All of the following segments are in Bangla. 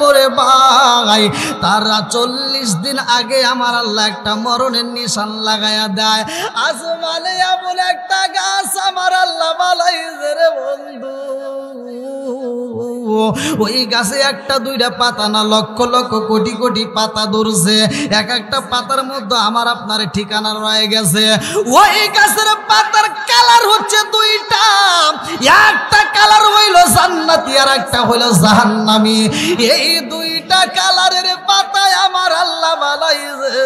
করে ভাই তারা 40 দিন আগে আমার আল্লাহ একটা মরণের নিশান লাগায়া দেয়। আসমানে এমন একটা গাছ আমার আল্লাহ বানাইছে রে বন্ধু, ওই গাছে একটা দুইটা পাতা না লক্ষ লক্ষ কোটি কোটি পাতা ধরছে। এক একটা পাতার মধ্যে আমার আপনার ঠিকানা রয়ে গেছে। ওই গাছের পাতার কালার হচ্ছে দুইটা, একটা কালার হইল জান্নাতি আর একটা হইল জাহান্নামী। এই দুইটা কালারের পাতায় আমার আল্লাহ বানাইছে।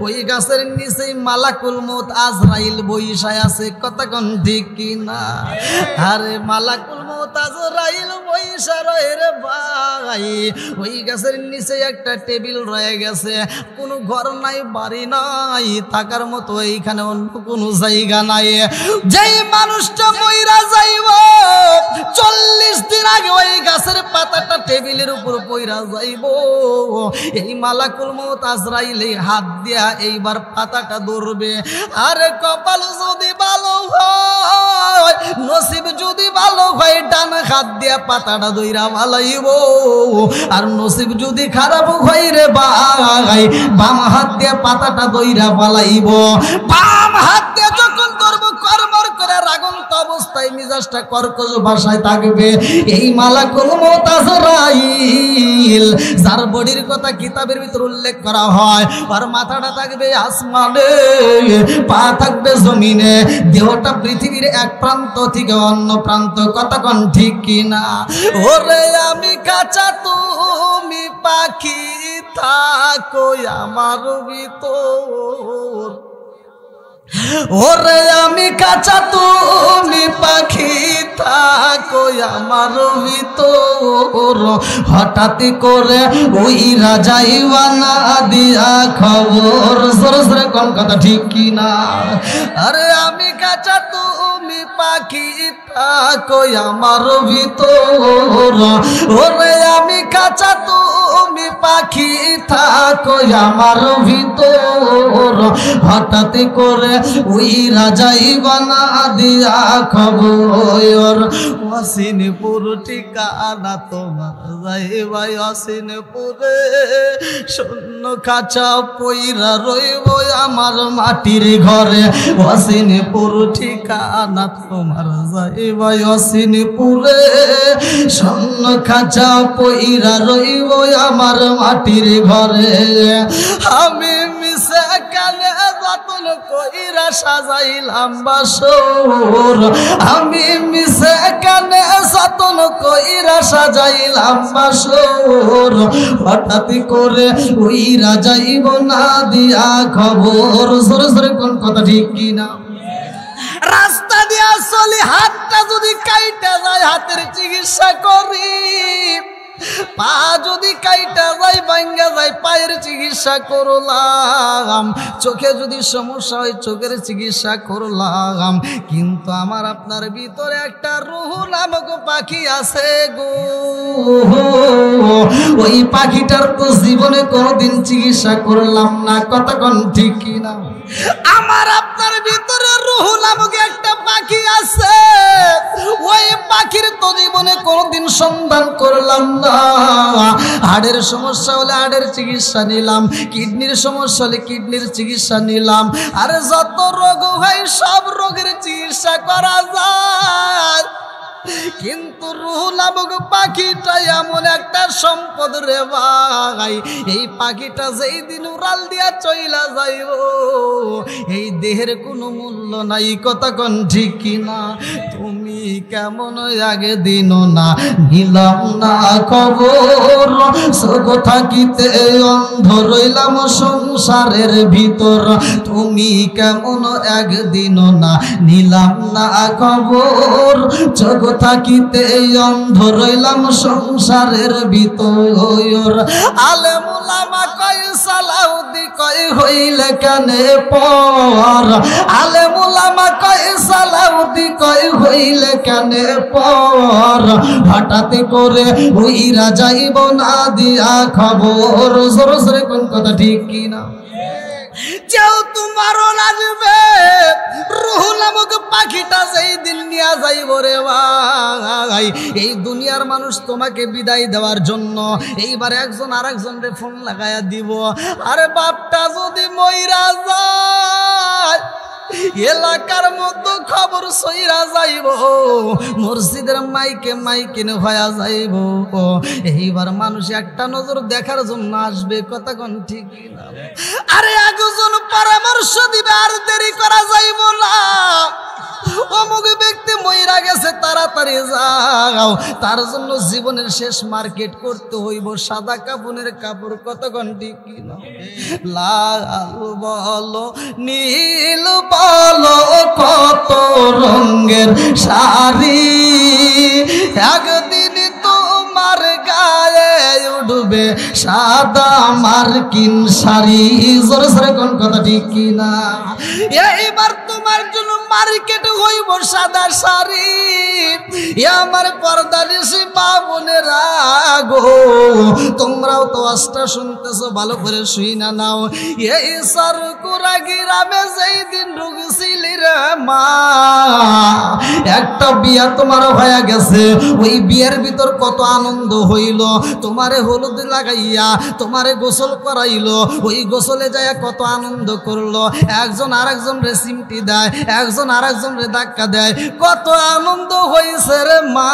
ওই গাছের নিচেই মালাকুল মউত আজরাইল বইসায় আছে, কথা কোন ঠিক কিনা? আরে মালাকুল মউত আজরাইল বইসা রয়ে রে ভাই। ওই গাছের নিচে একটা টেবিল রয়ে গেছে, কোনো ঘর নাই বাড়ি নাই, থাকার মতো এইখানে অন্য কোনো জায়গা নাই। যেই মানুষটা মইরা যাইব 40 দিন আগে ওই গাছের পাতাটা টেবিলের উপর পইরা যাইব, এই মালাকুল মউত আজরাইল হাত দিয়া এইবার পাতাটা ধরবে। আরে কপাল যদি ভালো হয়, নসিব যদি ভালো হয়, ডান হাত দিয়া পাতাটা ধইরা ভালাইব। আর নসিব যদি খারাপ হয় রে ভাই, বাম হাত দিয়া পাতাটা ধইরা ভালাইব। বাম হাত দিয়া যখন ধরব কর্মর করে রাগন্ত অবস্থায় মিজাজটা কর্কশ ভাষায় থাকবে। এই মালাকুল মউত আজরাইল যার বডির কথা কিতাবের ভিতর উল্লেখ করা হয়, আর মাথাটা থাকবে আসমানে, পা থাকবে জমিনে, দেহটা পৃথিবীর এক প্রান্ত থেকে অন্য প্রান্ত, কথা কোন ঠিক কিনা? ওরে আমি কাঁচা তুমি পাখি, থাকো আমার ভিতর। ওরে আমি কাঁচা তুমি পাখি, থাকো আমার ভিতর। হঠাৎ করে ওই রাজাইবা না দিয়া খবর, সরে সরে কোন কথা ঠিক কিনা? আরে আমি কাঁচা তুমি পাখি, থাকো আমার ভিতর। ওরে আমি কাঁচা তুমি পাখি, থাকো আমার ভিতর। হঠাৎ করে ওই রাজাই বানা দিয়া খবর, ওয়াসিনপুর ঠিকানা তোমার যাইবা ওয়াসিনপুরে। শূন্য খাঁচা পইরা রইব আমার মাটির ঘরে, ওয়াসিনপুর ঠিকানা তোমার যাইবা ওয়াসিনপুরে। শূন্য খাঁচা পইরা রইব আমার মাটির ঘরে। আমি মিশে কানে যতন কইরা সাজাইলাম বাসর, আমি মিশে কানে যতন কইরা সাজাইলাম বাসর। হঠাৎ করে ওই রাজাইব না দিয়া খবর, সরে সরে কোন কথা ঠিক কিনা? রাস্তা দিয়া চলি, হাতটা যদি কাইটা যায় হাতের চিকিৎসা করি, পা যদি কাইটা যায় ভাঙ্গা যায় পায়ের চিকিৎসা করলাম, চোখে যদি সমস্যা হয় চোখের চিকিৎসা করলাম। কিন্তু আমার আপনার ভিতরে একটা রুহ নামক পাখি আছে গো, ওই পাখিটার তো জীবনে কোনোদিন চিকিৎসা করলাম না, কথা কোন ঠিক কিনা? আমার আপনার ভিতরে রুহ নামক একটা পাখি আছে, ওই পাখির তো জীবনে কোনোদিন সন্ধান করলাম না। হাড়ের সমস্যা হলে হাড়ের চিকিৎসা নিলাম, কিডনির সমস্যা হলে কিডনির চিকিৎসা নিলাম, আর যত রোগ হয় সব রোগের চিকিৎসা করা যায়। কিন্তু রুহ নামক পাখিটা এমন একটা সম্পদ রে ভাই, এই পাখিটা যেই দিন উড়াল দিয়া চইলা যাইব এই দেহের কোনো মূল্য নাই, কথা কোন ঠিক কিনা? তুমি কেমন আগে দিন না নিলাম না খবর, সব থাকিতে অন্ধ রইলাম সংসারের ভিতর। তুমি কেমন একদিন না নিলাম না খবর, জগৎ থাকিতে অন্ধ রইলাম সংসারের ভিতর। আলেম উলামা কয় সালাউদ্দি কয় হইলে কানে পর, আলেম উলামা কয় সালাউদ্দি কয় হইলে কানে পর। হঠাৎ করে ওই রাজাইব না দিয়া খবর, সরে সরে কোন কথা ঠিক কিনা? যেহেতু মরণ আসবে, রূহ নামক পাখিটা যেই দিন নিয়ে যাইব রে ভাই, এই দুনিয়ার মানুষ তোমাকে বিদায় দেওয়ার জন্য এইবার একজন আরেকজনকে ফোন লাগাইয়া দিব, আরে বাপটা যদি মইরা যায়, এলাকার মধ্যে খবর সইরা যাইব, মসজিদের মাইকে মাইকে হয়ে যাইব, এইবার মানুষ একটা নজর দেখার জন্য আসবে, কথা কোন ঠিক না? আরে একজন পরামর্শ দিবে, আর দেরি করা যাইব না, অমুক ব্যক্তি মইরা গেছে, তাড়াতাড়ি যাও, তার জন্য জীবনের শেষ মার্কেট করতে হইব সাদা কাপড়ের কাপড়, কতক্ষণ ঠিক কিনা? লাল বলো নীল বলো কত রঙের শাড়ি, একদিন তোমার গায়ে উঠবে সাদা মার্কিন শাড়ি, জোরে জোরে কোন কথা ঠিক কিনা? এইবার তোমার জন্য মার্কেট হইব সাদা শাড়ি, আমার পর্দানিশি মা বোনেরা গো, তোমরাও তো আস্তা শুনতেছো, ভালো করে শুই না নাও। এই সরকুরা গ্রামে যেই দিন ঢুকছিলি রে মা, একটা বিয়া তোমার হয়ে গেছে, ওই বিয়ের ভিতর কত আনন্দ হইল, তোমারে হলুদ লাগাইয়া তোমারে গোসল করাইলো, ওই গোসলে যায় কত আনন্দ করলো, একজন আরেকজন রে সিমটি দেয়, একজন আরেকজন রে ধাক্কা দেয়, কত আনন্দ হয়েছে রে মা।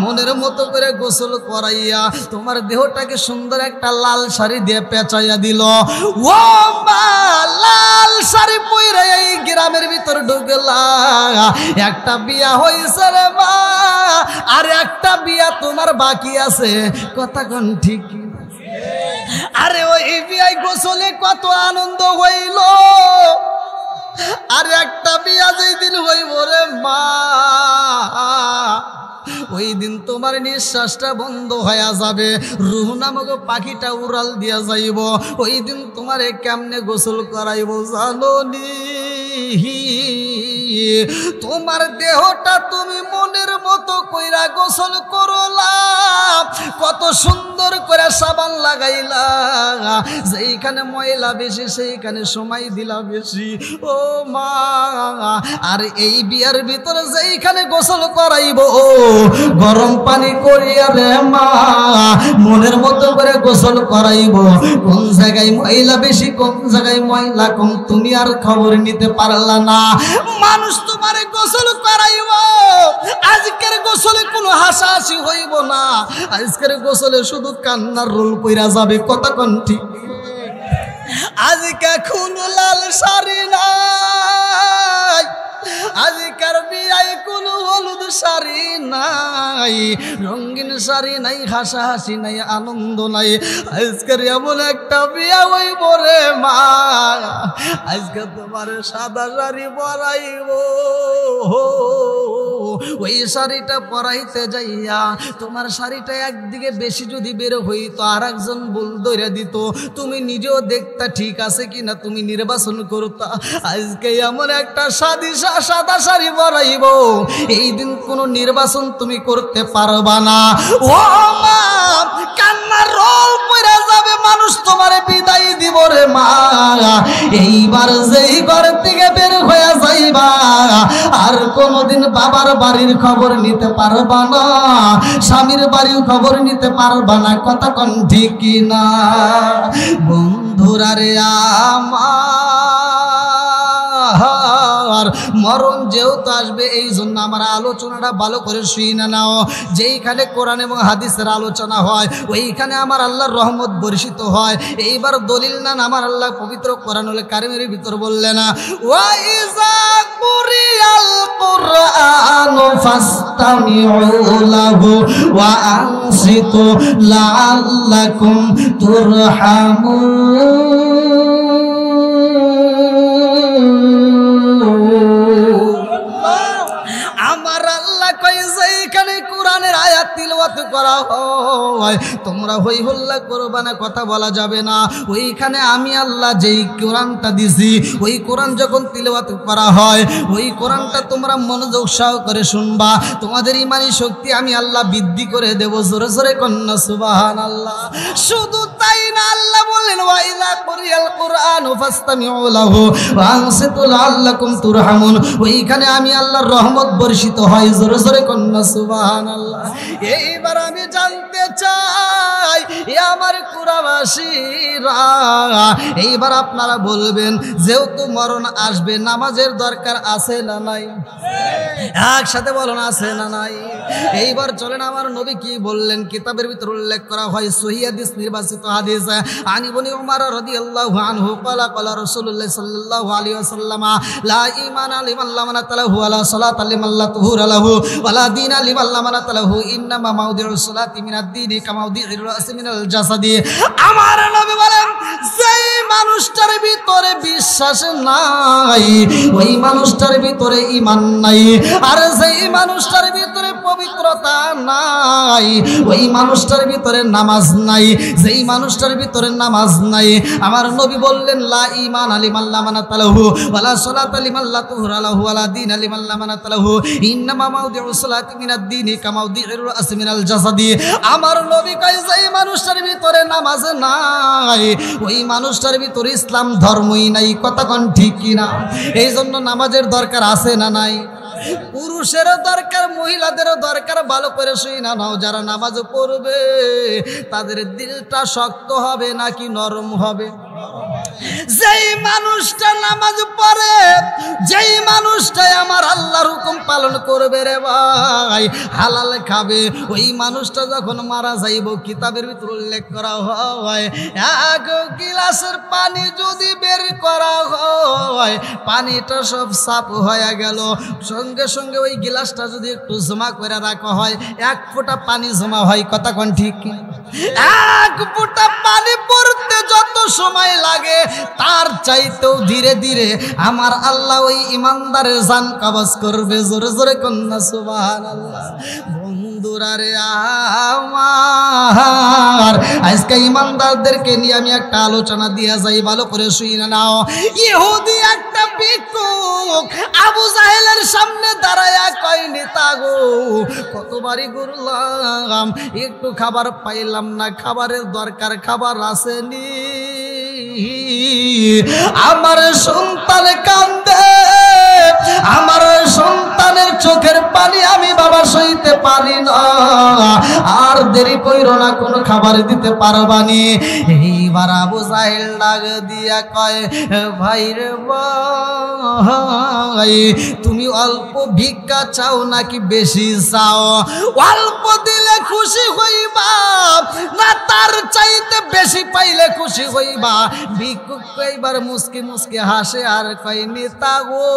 মনের মতো করে গোসল করাইয়া তোমার দেহটাকে সুন্দর একটা লাল শাড়ি দিয়ে পেঁচাইয়া দিল, ও মা লাল শাড়ি পইরা এই গ্রামের ভিতর ঢুকলা, একটা বিয়া হয়েছে রে মা, আর একটা বিয়া তোমার বাকি আছে, কথা কোন ঠিক? আরে ওই বিয়ায় গোসলে কত আনন্দ হইল, আর একটা বিয়া যেই দিন হইব রে মা, ওই দিন তোমার নিঃশ্বাসটা বন্ধ হয়ে যাবে, রূহ নামক পাখিটা উড়াল দিয়া যাইব, ওই দিন তোমারে কেমনে গোসল করাইব জানো নি? তোমার দেহটা তুমি মনের মতো কইরা গোসল করলা, কত সুন্দর করে সাবান লাগাইলা, যেইখানে ময়লা বেশি সেইখানে সময় দিলা বেশি, ও মা। আর এই বিয়ার ভিতরে যেইখানে গোসল করাইব, গরম পানি করিয়া রে মা, মনের মতো করে গোসল করাইব, কোন জায়গায় ময়লা বেশি কোন জায়গায় ময়লা কম তুমি আর খবর নিতে পারলা না, মানুষ তোমারে গোসল করাইব। আজকের গোসলে কোনো হাসাহাসি হইব না, আজকের গোসলে শুধু কান্নার রোল পইরা যাবে, কথা কোন ঠিক? আজকে কোনো লাল শাড়ি নাই, আজকের বিয়ায় কোনো হলুদ শাড়ি নাই, রঙিন শাড়ি নাই, হাসাহাসি নাই, আনন্দ নাই, আজকের এমন একটা বিয়া হইব রে মা, আজকে তোমার সাদা শাড়ি পরাইব, ওই শাড়িটা পরাইতে যাইয়া তোমার শাড়িটা একদিকে বেশি যদি বের হইতো, আর একজন ভুল ধরে দিত, তুমি নিজেও দেখতা ঠিক আছে কিনা, তুমি নির্বাচন করতা। আজকে এমন একটা সাদা শাড়ি পরাইব, এই দিন কোনো নির্বাচন তুমি করতে পারবা না, ও মা কান্নার রোল পড়ে যাবে, মানুষ তোমারে বিদায় দিব রে মা। এইবার যেই ঘর থেকে বের হয়ে যাইবা, আর কোনোদিন বাবার বাড়ির খবর নিতে পারবা না, স্বামীর বাড়ির খবর নিতে পারবা না, কথা কোন ঠিক না? বন্ধুরা রে আমার, মরণ যেহেতু আসবে, এই জন্য আমার আলোচনাটা ভালো করে শুই না নাও। যেইখানে কোরআন এবং হাদিসের আলোচনা হয়, ওইখানে আমার আল্লাহর রহমত বর্ষিত হয়। এইবার দলিল না আমার আল্লাহ পবিত্র কোরআনুল কারীমের ভিতর বললেন না, ওয়াইজা কুরিয়াল কুরআনু ফাসতামিউ লাহু ওয়া আনসিতু লাআল্লাকুম তুরহামুন। আমার আল্লাহ কয় যেখানে কোরআনের আয়াত তিলাওয়াত করা হয় তোমরা হই হল্লা করবা না, কথা বলা যাবে না। ওইখানে আমি আল্লাহ যেই কোরআনটা দিছি ওই কোরআন যখন তিলাওয়াত করা হয় ওই কোরআনটা তোমরা মনোযোগ সহকারে শুনবা, তোমাদের ইমানি শক্তি আমি আল্লাহ বৃদ্ধি করে দেব। জোরে জোরে কন্যা সুবহানাল্লাহ। শুধু তাই না, আল্লাহ বললেন ওয়াইলা কুরিয়াল কুরআন ফাসতামিউ লাহু ওয়া আনসিতু লাআল্লাকুম তুরহামুন। ওইখানে আমি আল্লাহর রহমত বর্ষিত হয়। জোরে জোরে কন্যা সুবহানাল্লাহ। এইবার আমি জানতে চাই এ আমার কুরাবাসীরা, এইবার আপনারা বলবেন যেহেতু মরণ আসবে নামাজের দরকার আছে না নাই? একসাথে বলুন আছে না নাই? এইবার চলেন আমার নবী কি বললেন, কিতাবের ভিতর উল্লেখ করা হয় সহিহ হাদিস, নির্বাচিত হাদিস। আন ইবনে উমর রাদিয়াল্লাহু আনহু ক্বালা ক্বালা রাসূলুল্লাহ সাল্লাল্লাহু আলাইহি ওয়াসাল্লাম লা ঈমানা লিমান লা মানাতা লাহু ওয়ালা সালাতা লিমান লা তুহুরা লাহু ওয়ালা দীনা লিমান লা মানাতা লাহু ইন্নামা মাউদিউস সালাতি মিনাদ দীনি কামাউদিউর রাসি মিনাল জাসাদি। আমার নবী বলেন যেই মানুষটার ভিতরে বিশ্বাস নাই ওই মানুষটার ভিতরে ঈমান নাই, আর যেই মানুষটার ভিতরে পবিত্রতা নাই ওই মানুষটার ভিতরে নামাজ নাই। যেই মানুষটার ভিতরে নামাজ নাই আমার নবী বললেন লা ঈমান লিমান লা মানাতা লাহু ওয়ালা সালাতা লিমান লা তুহরা লাহু ওয়ালা দীনা লিমান লা মানাতা লাহু ইন্নামা মাউদিউস সালাতি মিনাদ দীনি কামাউদিউর রাসি মিনাল জাসাদি। আমার নবী কয় যেই মানুষটার ভিতরে নামাজ নাই ওই মানুষটার ভিতরে ইসলাম ধর্মই নাই। কথা কোন ঠিক কিনা? এই জন্য নামাজের দরকার আছে না নাই? পুরুষেরও দরকার, মহিলাদেরও দরকার। ভালো করে শুই না নাও, যারা নামাজ পড়বে তাদের দিলটা শক্ত হবে নাকি নরম হবে? যেই মানুষটা নামাজ পড়ে, যেই মানুষটাই আমার আল্লাহর হুকুম পালন করবে রে ভাই, হালাল খাবে, ওই মানুষটা যখন মারা যাইব কিতাবের ভিতর উল্লেখ করা হয় এক গিলাসের পানি যদি বের করা হয় পানিটা সব সাফ হয়ে গেল, সঙ্গে সঙ্গে ওই গিলাসটা যদি একটু জমা করে রাখা হয় এক ফোঁটা পানি জমা হয়। কথা কোন ঠিক? এক ফোঁটা পানি পড়তে যত সময় লাগে তার চাইতেও ধীরে ধীরে আমার আল্লাহ ওই ইমানদারের জান কবজ করবে। জোরে জোরে কন্যা সুবহানাল্লাহ। বন্ধুরা রে আমার, আজকে ইমানদারদেরকে নিয়ে আমি একটা আলোচনা দিয়া যাই, ভালো করে শুনে নাও। ইহুদি একটা ভিক্ষুক আবু জাহেলের সামনে দাঁড়ায়া কয় নেতা গো কতবারই ঘুরলাম একটু খাবার পাইলাম না, খাবারের দরকার, খাবার আসেনি। আমার সন্তান কান্দে, আমার সন্তানের চোখের পানি আমি বাবা সইতে পারি না, আর দেরি কইরো না, কোনো খাবার দিতে পারবানি। এইবার আবু জাহেল ডাক দিয়া কয় ভাই রে ভাই তুমি অল্প ভিক্ষা চাও নাকি বেশি চাও? অল্প দিলে খুশি হইবা না তার চাইতে বেশি পাইলে খুশি হইবা? ভিক্ষুক এইবার মুস্কি মুস্কি হাসে আর কয় নেতা গো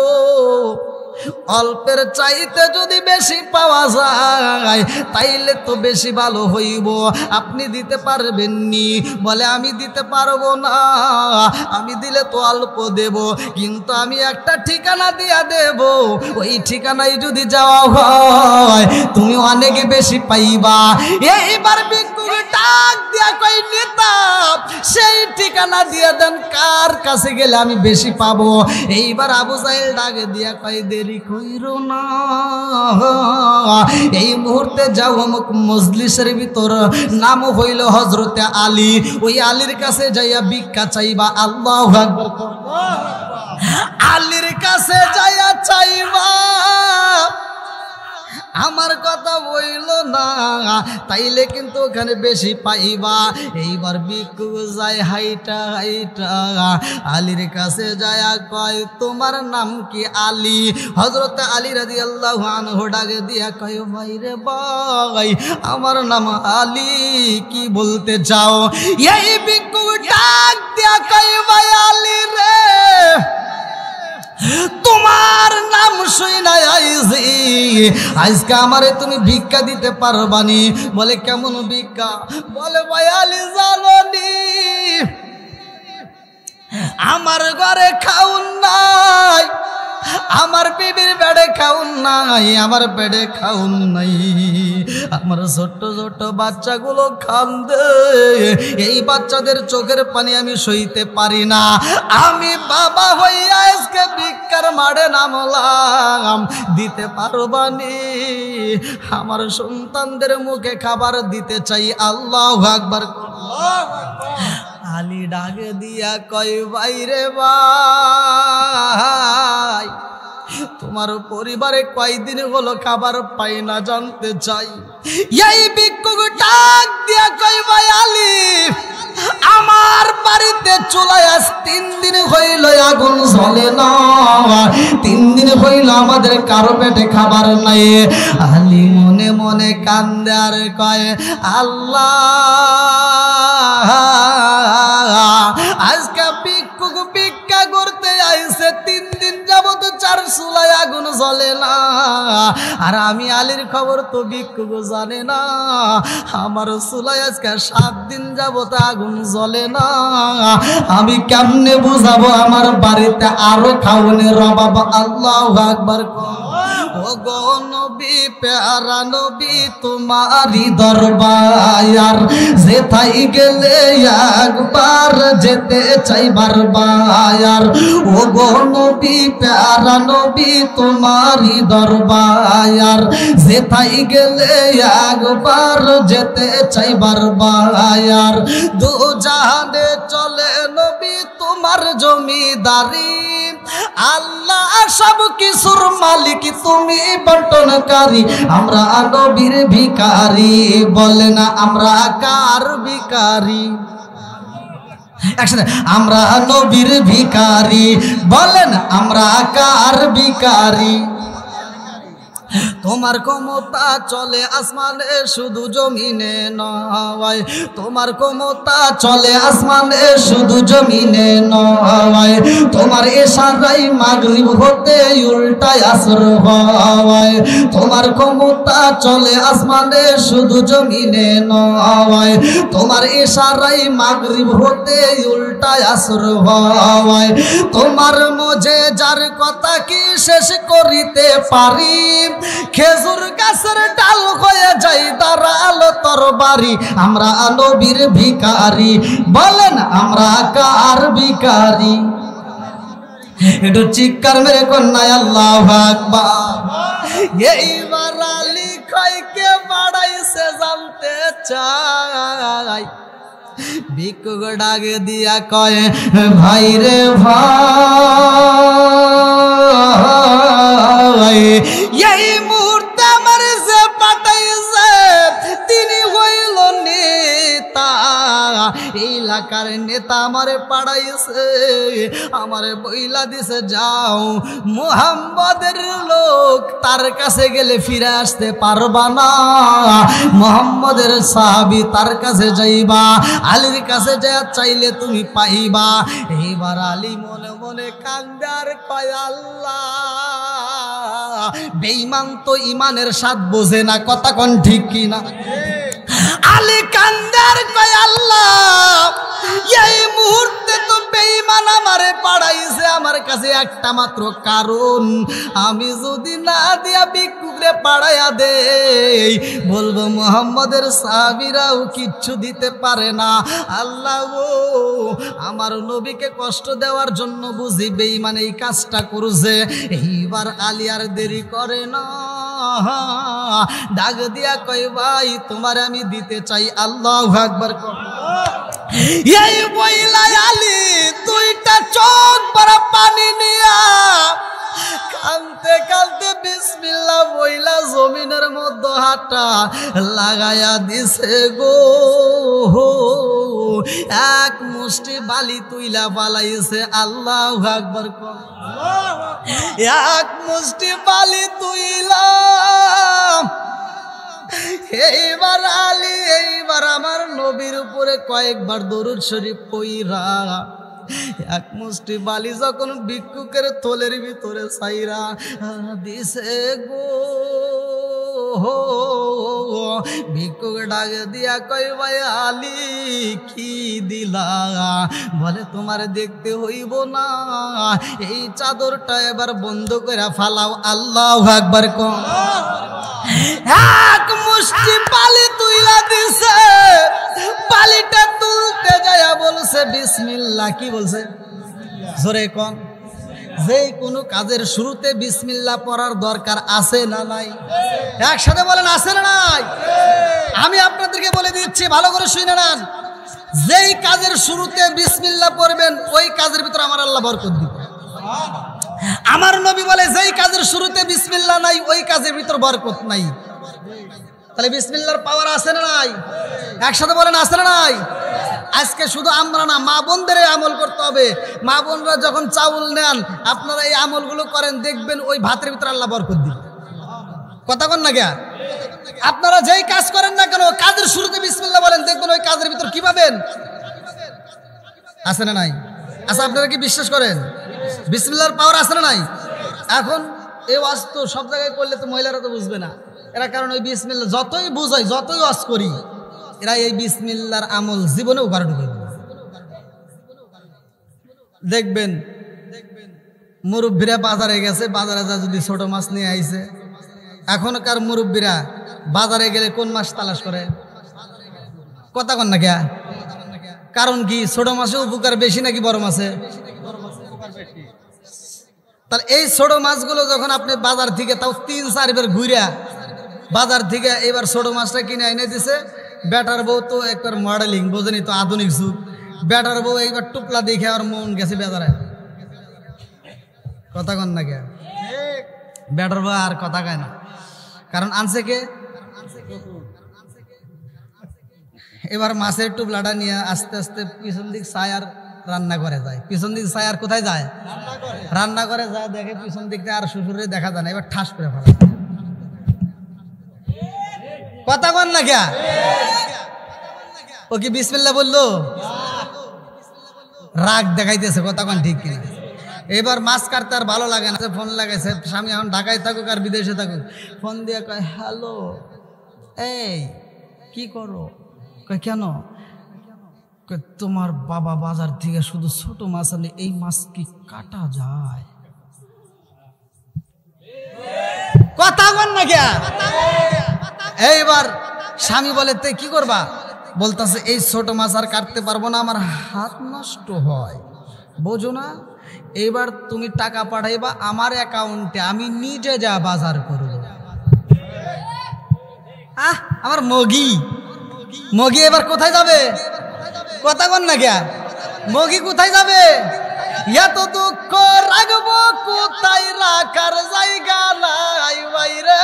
অল্পের চাইতে যদি বেশি পাওয়া যায় তাইলে তো বেশি ভালো হইব, আপনি দিতে পারবেন নি? বলে আমি দিতে পারবো না, আমি দিলে তো অল্প দেব, কিন্তু আমি একটা ঠিকানা দিয়া দেব, ওই ঠিকানায় যদি যাওয়া হয় তুমি অনেক বেশি পাইবা। এইবার ভিক্ষুক ডাক দিয়া কই নেতা সেই ঠিকানা দিয়ে দেন, কার কাছে গেলে আমি বেশি পাবো? এইবার আবু জাহেল ডাক দিয়া কই দেরি কইরো না, এই মুহূর্তে যাও অমুক মজলিসের ভিতর, নাম হইল হযরতে আলী, ওই আলীর কাছে যাইয়া ভিক্ষা চাইবা। আল্লাহু আকবার। আলীর কাছে যাইয়া চাইবা, আমার কথা বইল না, তাইলে কিন্তু ওখানে বেশি পাইবা। এইবার ভিক্ষুক যায় হাইটা হাইটা আলীর কাছে যায় কয় তোমার নাম কি? আলী। হযরত আলী রাদিয়াল্লাহু আনহু ডাকে দিয়া কয় ভাই রে ভাই আমার নাম আলী, কি বলতে চাও? এই ভিক্ষুক ডাক দিয়া কয় ভাই আলী রে তোমার নাম শুই নাই আইছি, আজকে আমারে তুমি ভিক্ষা দিতে পারবানি? বলে কেমন ভিক্ষা? বলে ভাই আলী জানোনি আমার ঘরে খাউন নাই, আমার বিবির পেটে খাউন নাই, আমার পেটে খাউন নাই। আমার ছোট্ট ছোট্ট বাচ্চাগুলো কান্দে, এই বাচ্চাদের চোখের পানি আমি সইতে পারি না। আমি বাবা হইয়া আজকে ভিক্ষার মাঠে নামলাম, দিতে পারবানি? আমার সন্তানদের মুখে খাবার দিতে চাই। আল্লাহু আকবার। আলী ডাকে দিয়া কয়, বাইরে ভাই, তোমার পরিবারে কয়দিন হলো খাবার পাই না জানতে চাই। এই ভিক্ষুক ডাক দিয়া কয়, ভাই আলী, আমার বাড়িতে চুলায় আজ 3 দিন হইল আগুন জ্বলে না, 3 দিন হইল আমাদের কারো পেটে খাবার নাই। আলী মনে মনে কান্দে আর কয়, আল্লাহ, আজকে ভিক্ষুক ভিক্ষা করতে আইছে, 3 দিন যাবত 4 চুলায় আগুন জ্বলে না, আর আমি আলীর খবর তো ভিক্ষুক জানে না। আমার চুলায় আজকে 7 দিন যাবত আগুন জ্বলে না, আমি কেমনে বুঝাবো আমার বাড়িতে আরো খাওয়ানোর অভাব? আল্লাহু আকবার। ও গো নবী, প্যারা নবী, তোমারি দরবার, যেথায় গেলে একবার যেতে চাই বারবার। ও গো নবী, প্যারা নবী, তোমারি দরবার, যেথায় গেলে একবার যেতে চাই বারবার। দু জাহানে চলে নবী তোমার জমিদারি, আল্লাহ সব কিছুর মালিক, তুমি বন্টনকারী। আমরা নবীর ভিখারি, বলে না আমরা কার ভিখারি? একসাথে, আমরা নবীর ভিখারি, বলেন আমরা কার ভিখারি? তোমার ক্ষমতা চলে আসমানে শুধু জমিনে নয়, তোমার ক্ষমতা চলে আসমানে শুধু জমিনে নয়। তোমার ইশারায় মাগরিব হতে উল্টায় আসর হয়, তোমার ক্ষমতা চলে আসমানে শুধু জমিনে নয়। তোমার ইশারায় মাগরিব হতে উল্টায় আসর হয়। তোমার মজে যার কথা কি শেষ করিতে পারি? খেজুর গাছের ডাল হয়ে যাই দাঁড়ালো তরবারি। আমরা নবীর ভিখারি, বলেন আমরা কার ভিখারি? একটু চিৎকার মেরে কন্যা আল্লাহু আকবার। এইবার আলী কয়কে বাড়াইছে জানতে চাই। ভিক্ষুক ডাকে দিয়া কয়, ভাই রে ভাই, এই মুহূর্তে আমার যে পাঠাইছে তিনি হইল নেতা, এই এলাকার নেতা আমারে পাঠাইছে, আমারে বইলা দিছে যাও মুহাম্মদের লোক, তার কাছে গেলে ফিরে আসতে পারবা না। মুহাম্মদের সাহাবী, তার কাছে যাইবা, আলীর কাছে যা চাইলে তুমি পাইবা। এইবার আলী মনে মনে কান্দে আর কয়, আল্লাহ, বেঈমান তো ইমানের স্বাদ বোঝে না, কথা কোন ঠিক কিনা? আলী কান্দে আর কয়, আল্লাহ, এই মুহূর্তে তো বেঈমান আমারে পাঠাইছে, আমার কাছে একটা মাত্র কারণ, আমি যদি না দিয়া ভিক্ষুকরে পাঠাইয়া দেই, বলবো মুহাম্মদের সাহাবীরাও কিচ্ছু দিতে পারে না। আল্লাহ গো, আমার নবীকে কষ্ট দেওয়ার জন্য বুঝি বেঈমান এই কাজটা করছে। এইবার আলী আর দেরি করে না, ডাক দিয়া কই, ভাই তোমার আমি দিতে চাই। আল্লাহু আকবার। এই বইলা আলী 2টা চোখ ভরা পানি নিয়া কাঁদতে কাঁদতে বিসমিল্লাহ বইলা জমিনের মধ্যে হাঁটা লাগায়া দিছে গো। এক মুষ্টি বালি তুইলা পালাইছে। আল্লাহু আকবার। এক মুষ্টি বালি তুইলা এইবার আলী, এইবার আমার নবীর উপরে কয়েকবার দরুদ শরীফ পইরা এক মুষ্টি বালি যখন ভিক্ষুকের থলের ভিতরে ছাইরা দিছে গো, ভিক্ষুক ডাক দিয়া কই ভাই আলী কি দিলা? বলে তোমার দেখতে হইব না, এই চাদরটা এবার বন্ধ করে ফালাও। আল্লাহু আকবার কোন। এক মুষ্টি বালি তুইলা দিছে, বালিটা তুলতে যায় বলছে বিসমিল্লাহ। কি বলছে? জোরে কোন। যে কোনো কাজের শুরুতে বিসমিল্লাহ পড়ার দরকার আছে না নাই? একসাথে বলেন আছে না নাই? আমি আপনাদেরকে বলে দিচ্ছি, ভালো করে শুনে নেন। যেই কাজের শুরুতে বিসমিল্লাহ পড়বেন ওই কাজের ভিতরে আমার আল্লাহ বরকত দিবে। আমার নবী বলে যেই কাজের শুরুতে বিসমিল্লাহ নাই ওই কাজের ভিতর বরকত নাই। তাহলে বিসমিল্লাহর পাওয়ার আছে না নাই? একসাথে বলেন আছে না নাই? আজকে শুধু আমরা না, মা বোনদের আমল করতে হবে। মা বোনরা যখন চাউল নেন আপনারা এই আমলগুলো করেন, দেখবেন ওই ভাতের ভিতরে আল্লাহ বরকত দিবে। কথা কন না কে? আপনারা যেই কাজ করেন না কেন কাজের শুরুতে বিসমিল্লাহ বলেন, দেখবেন ওই কাজের ভিতর কি পাবেন। আছে না নাই? আচ্ছা আপনারা কি বিশ্বাস করেন বিসমিল্লাহর পাওয়ার আছে না নাই? এখন এই ওয়াজ তো সব জায়গায় করলে তো মহিলারা তো বুঝবে না এরা, কারণ ওই বিসমিল্লাহ যতই বুঝাই যতই ওয়াজ করি এরা এই বিসমিল্লাহর আমল জীবনেও ঘরে ঢুকে। দেখবেন মুরব্বীরা বাজারে গেছে, বাজারে যা যদি ছোট মাছ নিয়ে আইছে, এখনকার মুরব্বীরা বাজারে গেলে কোন মাছ তালাশ করে? কথা কন না কে? কারণ কি? ছোট মাছে উপকার বেশি নাকি বড় মাছে? তাহলে এই ছোট মাছগুলো যখন আপনি বাজার থেকে তাও 3-4 বার ঘুরিয়া বাজার থেকে এবার ছোট মাছটা কিনে এনে দিছে, বেটার বউ তো একবার মডেলিং, বোঝেনি তো আধুনিক যুগ। বেটার বউ এইবার টুকলা দেখে আর মন গেছে বেজারে। কথা কন না কে? বেটার বউ আর কথা কয় না, কারণ আনছে কে? এবার মাছের টুকলাটা নিয়ে আস্তে আস্তে পিছন দিক চায় আর রান্না করে যায়। পিছন দিক চায় আর কোথায় যায়? রান্না করে যায়। দেখে পিছন দিকটা আর শ্বশুরে দেখা যায় না, এবার ঠাস করে ফেলে। কথা কন না কে? ও কি বিসমিল্লাহ বললো? রাগ দেখাইতেছে। কথা কন ঠিক কিনা? এবার মাছ কাটতে আর ভালো লাগে না, ফোন লাগাইছে। স্বামী এখন ঢাকায় থাকুক আর বিদেশে থাকুক, ফোন দিয়ে কয় হ্যালো এই কি করো? কয় কেন? তোমার বাবা বাজার থেকে শুধু ছোট মাছ আনে, এই মাছ কি কাটা যায়? কথা বল না কে? এইবার স্বামী বলে তে কি করবা? বলতেছে এই ছোট মাছ আর কাটতে পারবো না, আমার হাত নষ্ট হয়, বোঝো না? এইবার তুমি টাকা পাঠাইবা আমার অ্যাকাউন্টে, আমি নিজে যা বাজার করবো। আমার মগি মগি এবার কোথায় যাবে? কথা কন না কে? মগি কোথায় যাবে? এত দুঃখ রাখবো কোথায়, রাখার জায়গা নাই বাইরে।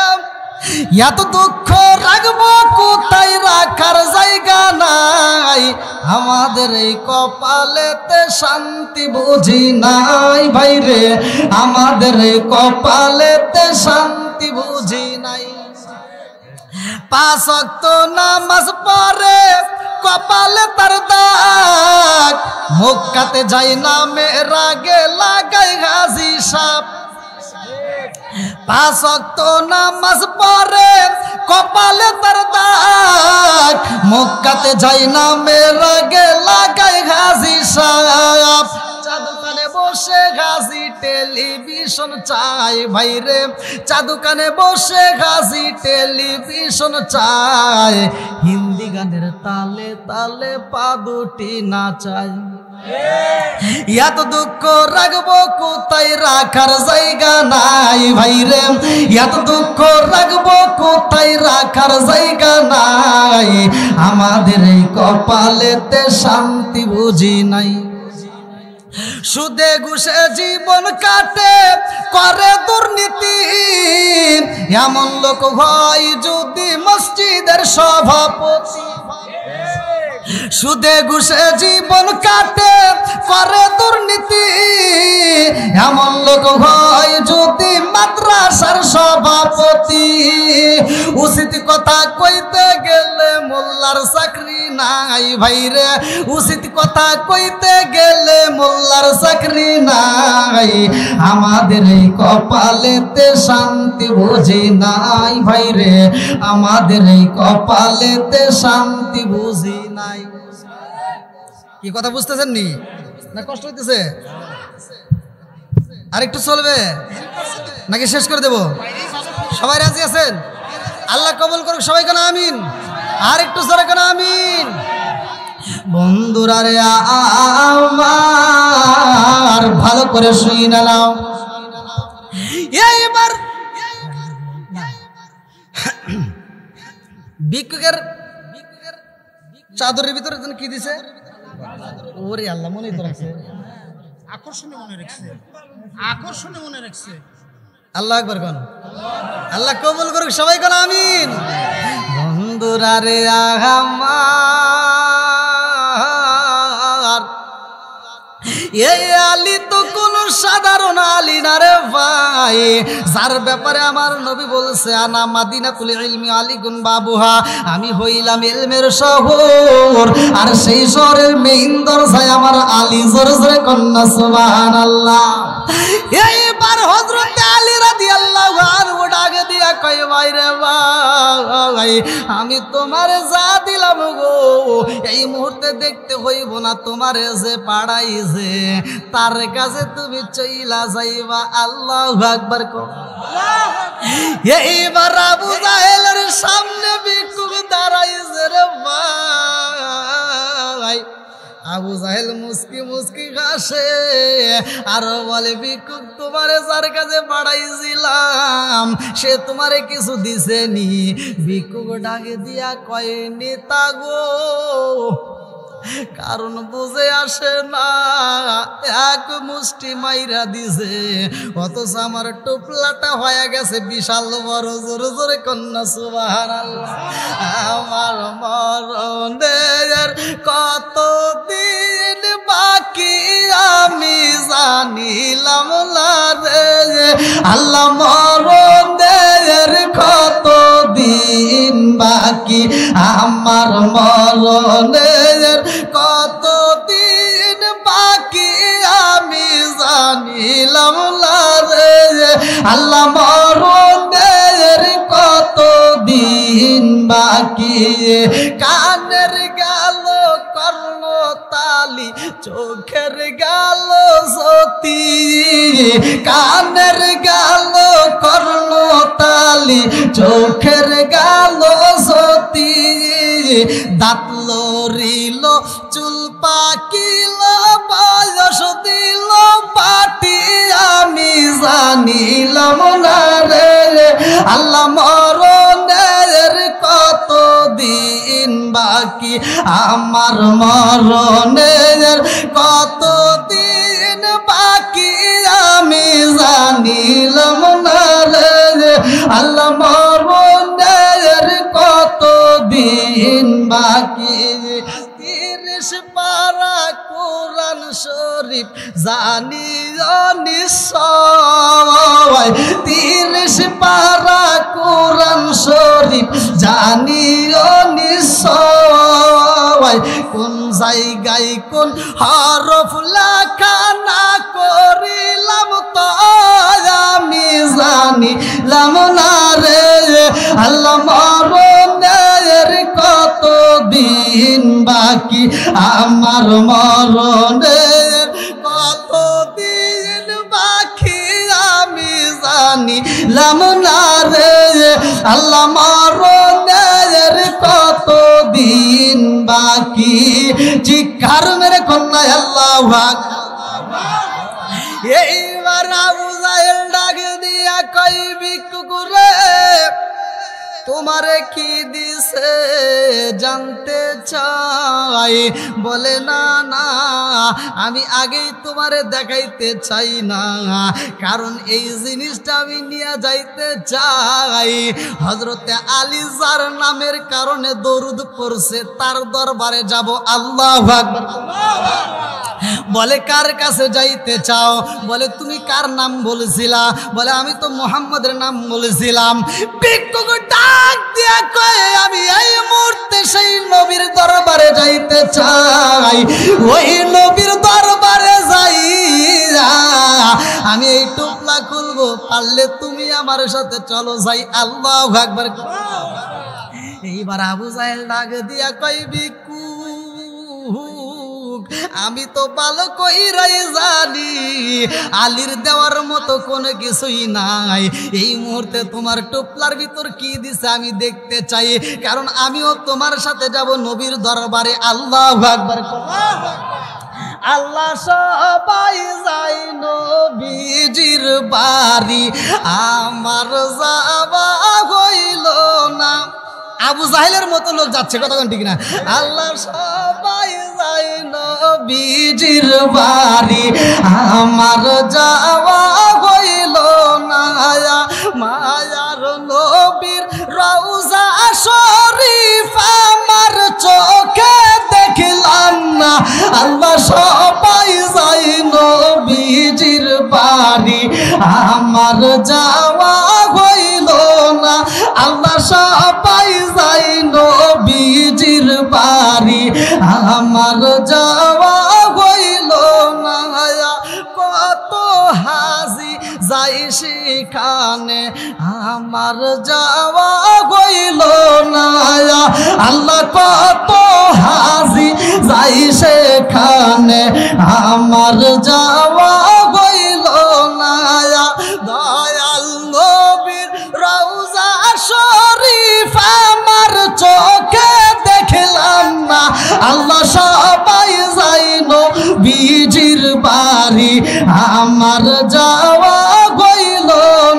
এত দুঃখ রাখবো কোথায়, রাখার জায়গা নাই। আমাদের এই কপালেতে শান্তি বুঝি নাই ভাইরে, আমাদের এই কপালেতে শান্তি বুঝি নাই। 5 ওয়াক্ত নামাজ পড়ে কপালে তার দাগ, মক্কাতে যাই না মেরাগে লাগাই গাজী সাপ। 5 ওয়াক্ত নামাজ পড়ে কপালে তার দাগ, মক্কাতে যাই না মেরাগে লাগাই গাজী সাপ। চাদুকানে বসে গাজী টেলিভিশন চাই ভাইরে, চাদুকানে বসে গাজী টেলিভিশন চাই। হিন্দি গানের তালে তালে পা দুটি নাচাই। এত দুঃখ রাখবো কোথায়, রাখার জায়গা নাই ভাইরে। এত দুঃখ রাখবো কোথায়, রাখার জায়গা নাই। আমাদের এই কপালেতে শান্তি বুঝি নাই। সুদে ঘুষে জীবন কাটে করে দুর্নীতি, এমন লোক হয় যদি মসজিদের সভাপতি। সুদে ঘুষে জীবন কাটে করে দুর্নীতি, এমন লোক হয় যদি মাদ্রাসার সভাপতি। উচিত কথা কইতে গেলে মোল্লার চাকরি নাই ভাইরে, উচিত কথা কইতে গেলে মোল্লার চাকরি নাই। আমাদের এই কপালেতে শান্তি বুঝি নাই ভাইরে, আমাদের এই কপালেতে শান্তি বুঝি নাই। কি কথা বুঝতেছেন নি না কষ্ট হইতেছে? আরেকটু চলবে নাকি শেষ করে দেব? সবাই রাজি আছেন? আল্লাহ কবুল করুক সবাই কেন আমিন। আর একটু জোরে কেন আমিন। বন্ধুরা রে আমার ভালো করে শুই নাও, এইবার ভিক্ষুকের চাদরের ভিতরে কি দিছে? ওরে আল্লাহ মনে তো রাখছে, আকর্ষণীয় মনে রাখছে, আকর্ষণীয় মনে রাখছে। আল্লাহ আকবার কোন, আল্লাহ কবুল করুক সবাই কোন আমিন। বন্ধুরা রে আমার এই আলী তো কোন সাধারণ আলী না রে ভাই, যার ব্যাপারে আমার নবী বলছে আনা মাদিনাতুল ইলমি আলীগুন বাবুহা, আমি হইলাম ইলমের শহর আর সেই শহরের মেইন দরজায় আমার আলী। জোরে জোরে কন্যা সুবহানাল্লাহ। এইবার হযরত আলী রাদিয়াল্লাহু আনহু ডাকে দিয়া কই ভাই রে ভাই, আমি তোমারে যা দিলাম গো এই মুহূর্তে দেখতে হইব না, তোমারে যে পাড়াইছে তার কাছে তুমি চইলা যাইবা। আল্লাহু আকবার কো। এইবার আবু জাহেলের সামনে ভিক্ষুক দাঁড়াইছে রে ভাই। আবু জাহেল মুস্কি মুস্কি হাসে আর বলে, ভিক্ষুক তোমারে যার কাছে পাঠাইছিলাম সে তোমারে কিছু দিছেনি? ভিক্ষুক ডাকে দিয়া কয়, নেতা গো কারণ বুঝে আসে না, এক মুষ্টি মাইরা দিছে অথচ আমার টোপলাটা হয়ে গেছে বিশাল বড়। জোরে জোরে কন্যা সুবহানাল্লাহ। আমার মরণের কতদিন বাকি আমি জানিলাম না রে, আল্লাহ মরণের কতদিন বাকি, আমার মরণের কতদিন বাকি আমি জানিলাম না রে, আল্লাহ মরণের কতদিন বাকি। কানের গেল কর্ণ তালি, চোখের গেল সতী, কানের গেল কর্ণ তালি, চোখের গেল সতী, দাঁত লড়িল চুল পাকিল বয়স দিল পাটি আমি জানিলাম না রে, আল্লাহ মরণের কতদিন বাকি, আমার মরণের কতদিন বাকি আমি জানিলাম না রে, আল্লাহ মরণের কতদিন বাকি। 30 পারা কোরআন শরীফ জানিও নিশ্চয়, 30 পারা কোরআন শরীফ জানিও নিশ্চয়, কোন জায়গায় কোন হরফ লেখা না করিলাম তো আমি জানিলাম না রে, আল্লাহ মরণের কতদিন বাকি, আমার মরণের কতদিন বাকি আমি জানিলাম না রে, আল্লাহ মরণের কতদিন বাকি। চিৎকার মেরে কন্যা আল্লাহু আকবার। এইবার আবু জাহেল ডাক দিয়া কই, ভিক্ষুক রে তোমারে কি দিছে জানতে চাই। বলে না না, আমি আগেই তোমারে দেখাইতে চাই না, কারণ এই জিনিসটা আমি নিয়ে যাইতে চাই। হযরতে আলী যার নামের কারণে দরুদ পড়ছে তার দরবারে যাব। আল্লাহু আকবার। বলে কার কাছে যাইতে চাও? বলে তুমি কার নাম বলেছিলা? বলে আমি তো মুহাম্মদের নাম বলেছিলাম। ভিক্ষুক ডাক দিয়া কয় আমি এই মুহূর্তে সেই নবীর দরবারে যাইতে চাই। ওই নবীর দরবারে যাই আমি এই টুপলা খুলবো, পারলে তুমি আমার সাথে চলো যাই। আল্লাহু আকবার। এইবার আবু জাহেল ডাক দিয়া কয় ভিক্ষুক, আমি তো ভালো কইরাই জানি আলীর দেওয়ার মতো কোনো কিছুই নাই। এই মুহূর্তে তোমার টুপলার ভিতর কি দিছে আমি দেখতে চাই, কারণ আমিও তোমার সাথে যাব নবীর দরবারে। আল্লাহু আকবার। আল্লাহ সবাই যাই নবীজির বাড়ি, আমার যাওয়া হইল না। আবু জাহেলের মতো লোক যাচ্ছে, কথা কোন ঠিক না? আল্লাহ সবাই যাই নবীজির বাড়ি, আমার যাওয়া হইল না। মায়ার নবীর রওজা শরীফ আমার চোখে দেখলাম না। আল্লাহ সবাই যাই নবীজির বাড়ি, আমার যাওয়া হইল না। আল্লাহ সবাই যাই নবীজির বাড়ি, আমার যাওয়া হইল না। কত হাজি যাই সেখানে, আমার যাওয়া হইল না। আল্লাহ কত হাজি যাই সেখানে, আমার যাওয়া হইল না। দয়াল নবীর রওজা শরীফ আমার চোখে দেখলাম না। আল্লাহ সবাই যাই নবীজির বাড়ি, আমার যাওয়া হইল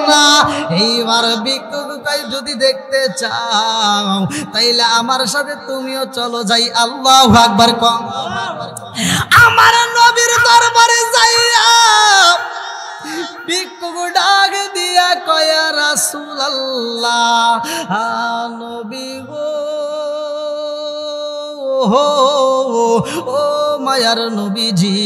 না। এইবার ভিক্ষুক কয় যদি দেখতে চাও তাইলে আমার সাথে তুমিও চলো যাই। আল্লাহু আকবার। কম আমার নবীর দরবারে যাইয়া ভিক্ষুক ডাক দিয়া কয় রাসূলুল্লাহ, নবী গো, ও মায়ার নবীজি,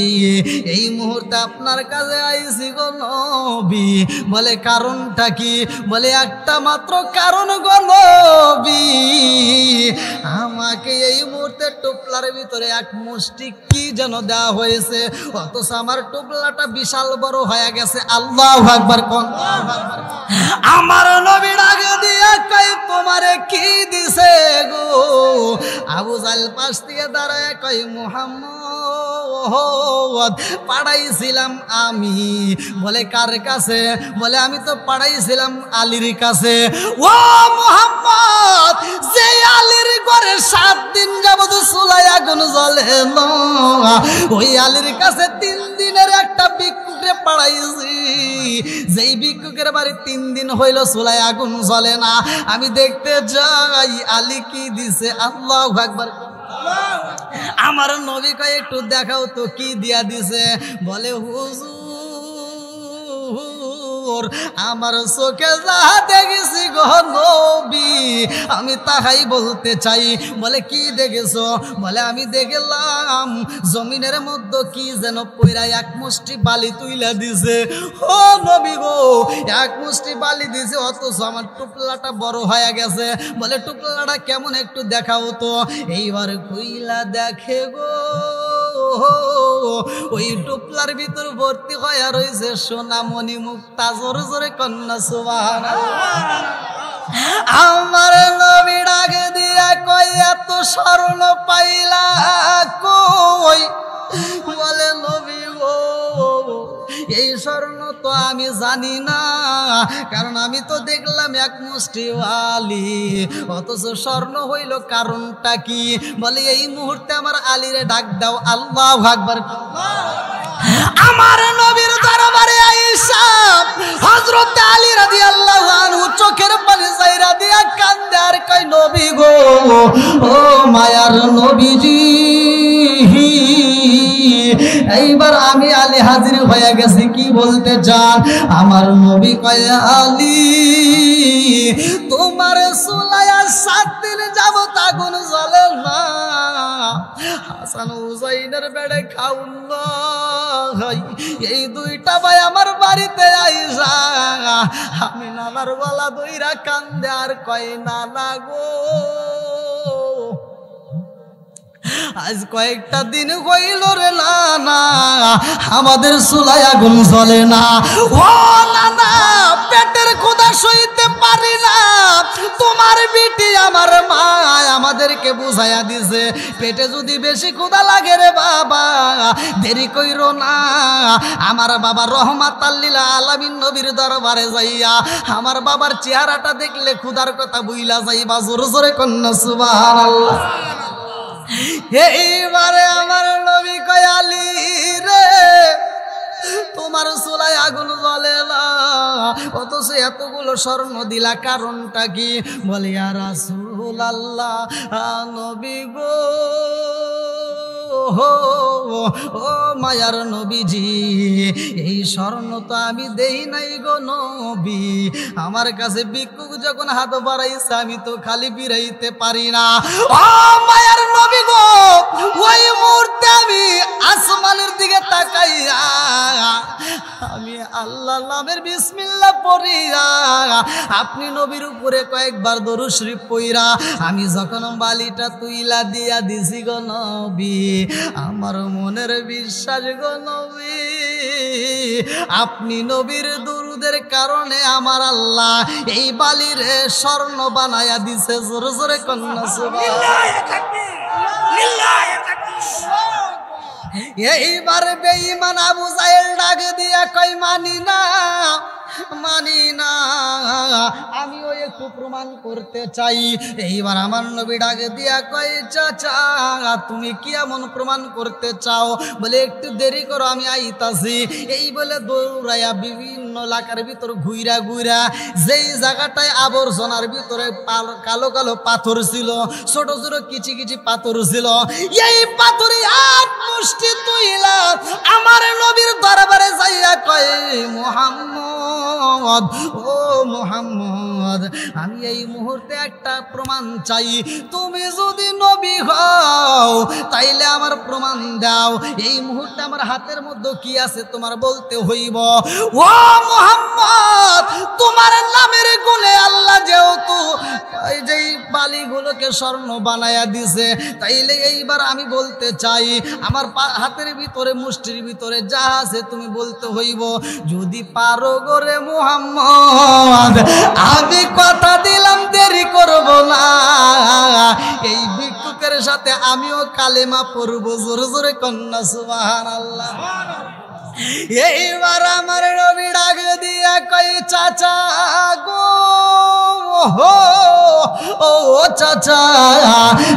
এই মুহূর্তে আপনার কাছে আইছি গো নবী। বলে কারণটা কি? বলে একটা মাত্র কারণ গো নবী, আমাকে এই মুহূর্তে টুপলার ভিতরে এক মুষ্টি কি যেন দেওয়া হয়েছে, অথচ আমার টুপলাটা বিশাল বড় হয়ে গেছে। আল্লাহু আকবার। কোন আমার নবী ডাক দিয়া কই তোমারে কি দিছে গো? আবু জাহেল পাশ থেকে দাঁড়ায় কই মুহাম্মদ পাঠাইছিলাম আমি। বলে কার কাছে? বলে আমি তো পাঠাইছিলাম আলীর কাছে। ও মুহাম্মদ, যে আলীর ঘরে 7 দিন যাবত চুলায় আগুন জ্বলে না, ওই আলীর কাছে 3 দিনের একটা ভিক্ষুকে পাঠাইছি। যেই ভিক্ষুকের বাড়ি 3 দিন হইল চুলায় আগুন জ্বলে না। আমি দেখতে যাই আলী কি দিছে। আল্লাহু আকবার। আমার নবী কয় একটু দেখাও তো কি দিয়া দিছে। বলে হুজুর, আমার চোখে যা দেখেছি গো নবী আমি তাহাই বলতে চাই। বলে কি দেখেছো? বলে আমি দেখলাম জমিনের মধ্যে কি যেন পইরা এক মুষ্টি বালি তুইলা দিছে। ও নবী গো, এক মুষ্টি বালি দিছে, অথচ আমার টুকলাটা বড় হয়ে গেছে। বলে টুকলাটা কেমন একটু দেখাও তো। এইবার কইলা দেখে গো, ওই টুপলার ভিতর ভর্তি হয়ে রয়েছে সোনামণি মুক্তা। জোরে জোরে কন্যা সুবহানাল্লাহ। আমার নবী ডাক দিয়া কই এত স্বর্ণ পাইলা কই? বলে নবী গো, এই স্বর্ণ তো আমি জানি না, কারণ আমি তো দেখলাম এক মুষ্টি বালি, অথচ স্বর্ণ হইল কারণটা কি? বলে এই মুহূর্তে আমার আলীরে ডাক দাও। আল্লাহু আকবার। আমার নবীর দরবারে আয়েশা হযরত আলী রাদিয়াল্লাহু আনহু চোখের পানি যাইরা দিয়া কান্দে আর কয় নবী গো ও মায়ার নবীজি এইবার আমি আলী হাজির হয়ে গেছি কি বলতে চান আমার নবী কয় আলী তোমার সুলায়া 7 দিন যাবত আগুন জ্বলে না হাসান হুসাইনের বেড়ে খাউন না এই দুইটা ভাই আমার বাড়িতে আইসা আমি নানার গলা দইরা কান্দে আর কয় নানা গো আজ কয়েকটা দিন হইল রে নানা আমাদের চুলায় আগুন জ্বলে না ও নানা পেটের ক্ষুধা সইতে পারি না তোমার বিটি আমার মা আমাদেরকে বুঝাইয়া দিছে পেটে যদি বেশি ক্ষুধা লাগে রে বাবা দেরি কইরো না আমার বাবা রহমাতাল লিল আলামিন নবীর দরবারে যাইয়া আমার বাবার চেহারাটা দেখলে ক্ষুধার কথা বুইলা যাইবা জোরে জোরে কন্যা সুবহানাল্লাহ এইবারে আমার নবী কয় আলী রে তোমার চুলায় আগুন জ্বলে না অথচ এতগুলো স্বর্ণ দিলা কারণটা কি বলে ইয়া রাসূলুল্লাহ নবী গো ও মায়ার নবীজি এই স্বর্ণ তো আমি দেই নাই গো নবী আমার কাছে ভিক্ষুক যখন হাত বাড়াইছে আমি তো খালি ফিরাইতে পারি না ও মায়ার নবী গো ওই মুহূর্তে আমি আসমানের দিকে তাকাইয়া আমি আল্লাহ নামের বিসমিল্লাহ পড়িয়া আপনি নবীর উপরে কয়েকবার দরুদ শরীফ পড়িয়া আমি যখন বালিটা তুইলা দিয়া দিছি গো নবী আমার মনের বিশ্বাস গো নবী আপনি নবীর দুরুদের কারণে আমার আল্লাহ এই বালির স্বর্ণ বানায়া দিছে জোরে জোরে কন্যা এইবার বেঈমান আবু জাহেল ডাক দিয়া কই মানি না আমিও একটু প্রমাণ করতে চাই এইবার আমার নবী ডাক দিয়া কই চাচা তুমি কি এমন প্রমাণ করতে চাও বলে একটু দেরি করো আমি আইতাছি এই বলে দৌড়াইয়া বিভিন্ন এলাকার ভিতর ঘুইরা ঘুইরা যেই জায়গাটায় আবর্জনার ভিতরে কালো কালো পাথর ছিল ছোট ছোট কিচি কিচি পাথর ছিল এই পাথরে হাত মুষ্টি তুইলা আমার নবীর দরবারে যাইয়া কয় মুহাম্মদ ও মুহাম্মদ আমি এই মুহূর্তে একটা প্রমাণ চাই তুমি যদি নবী হও তাইলে আমার প্রমাণ দাও এই মুহূর্তে আমার হাতের মধ্যে কি আছে তোমার বলতে হইব ও মুহাম্মদ তোমার নামের গুণে আল্লাহ যেহেতু এই যে বালিগুলোকে স্বর্ণ বানায়া দিছে তাইলে এইবার আমি বলতে চাই আমার হাতের ভিতরে মুষ্টির ভিতরে যা আছে তুমি বলতে হইব যদি পারো গোরে মুহাম্মদ আমি কথা দিলাম দেরি করব না এই ভিক্ষুকের সাথে আমিও কালেমা পড়ব জোরে জোরে কন্যা সুবহানাল্লাহ এইবার আমার নবী ডাক দিয়া কই চাচা গো ও চাচা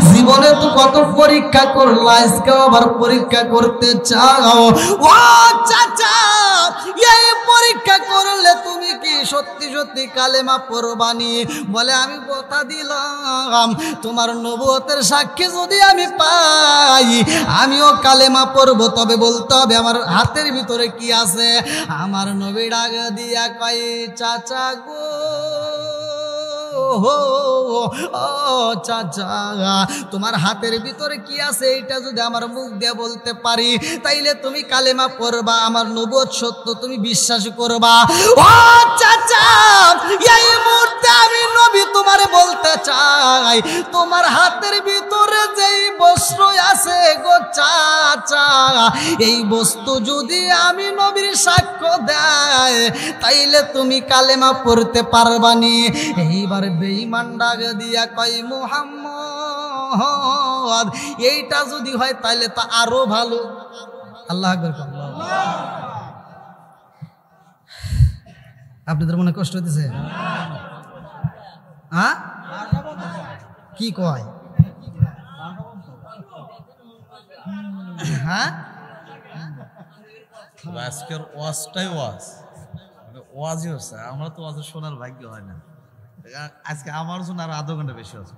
জীবনে তো কত পরীক্ষা করলা আজকে আবার পরীক্ষা করতে চাও ও চাচা এই পরীক্ষা করলে তুমি কি সত্যি সত্যি কালেমা পড়বানি বলে আমি কথা দিলাম তোমার নবুয়তের সাক্ষী যদি আমি পাই আমিও কালেমা পড়ব তবে বলতে হবে আমার হাতের ভিতরে কি আছে আমার নবী ডাক দিয়া কয় চাচা গো ও চাচা তোমার হাতের ভিতরে কি আছে এইটা যদি আমার মুখ দিয়ে বলতে পারি তাইলে তুমি কালেমা পড়বা আমার নবুয়ত সত্য তুমি বিশ্বাস করবা ও চাচা এই মুহূর্তে আমি নবী তোমারে বলতে চাই তোমার হাতের ভিতরে যেই বস্ত্র আছে গো চাচা এই বস্তু যদি আমি নবীর সাক্ষ্য দেয় তাইলে তুমি কালেমা পড়তে পারবানি এইবার বেঈমান ডাক দিয়া কয় মুহাম্মদ এইটা যদি হয় তাহলে তা আরো ভালো আল্লাহ আকবার আপনাদের মনে কষ্ট হইতেছে হ্যাঁ কি কয় হ্যাঁ আজকের ওয়াজটাই ওয়াজ ওয়াজই হচ্ছে, আমরা তো ওয়াজ শোনার ভাগ্য হয় না। আজকে আমার জন্য আরো আধা ঘন্টা বেশি আছে,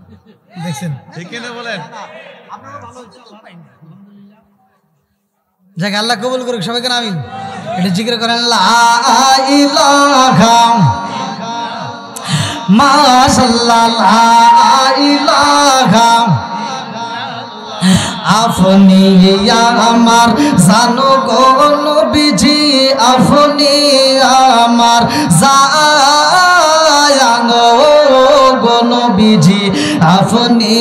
দেখছেন ঠিক না বলেন? যাক আল্লাহ কবুল করুক সবাইকে আমিন। এটা জিকির করেন লা ইলাহা মাশাআল্লাহ লা ইলাহা আপনি আমার জানো গো নবীজি, আপনি আমার জানো গো নবীজি, আপনি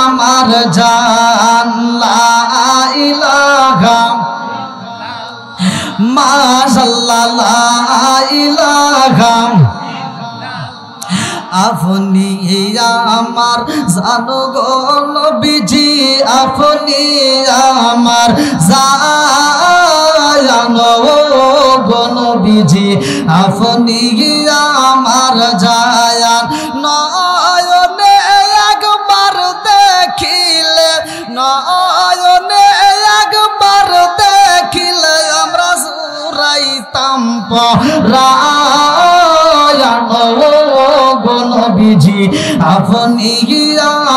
আমার জান লা ইলাহা মাশাআল্লাহ লা ইলাহা আপনি আমার জানো গো নবীজি, আপনি আমার জানো গো নবীজি, আপনি আমার জায়ান নয়নে একবার দেখিলে, নয়নে একবার দেখিলে আমরা জুরাইতাম পরায়ান গো নবীজি, আপনি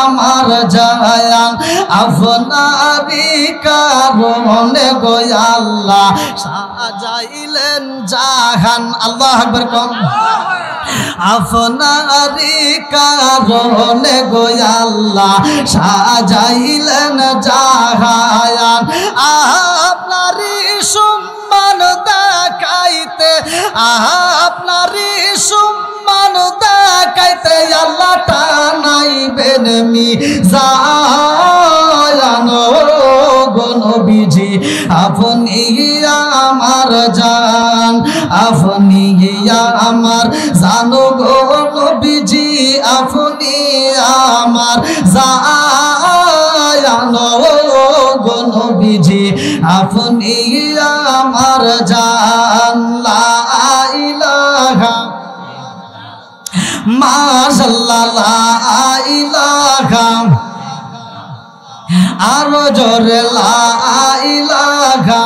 আমার জায়ান, আপনারই কারণে গো আল্লাহ সাজাইলেন জাহান। আল্লাহু আকবার কম। আপনারই কারণে গো আল্লাহ সাজাইলেন জাহান, আপনারই সম্মান দেখাইতে, আপনারই সম্মান দেখাইতে আল্লাহ টানাইবেন মিজান গো নবীজি, আপনি আমার জান, আপনি আমার জানো গো নবীজি, আপনি আমার জান গো নবীজি, আপনি আমার জান লা ইলাহা মাশাআল্লাহ লা ইলাহা আরো জোরে লা ইলাহা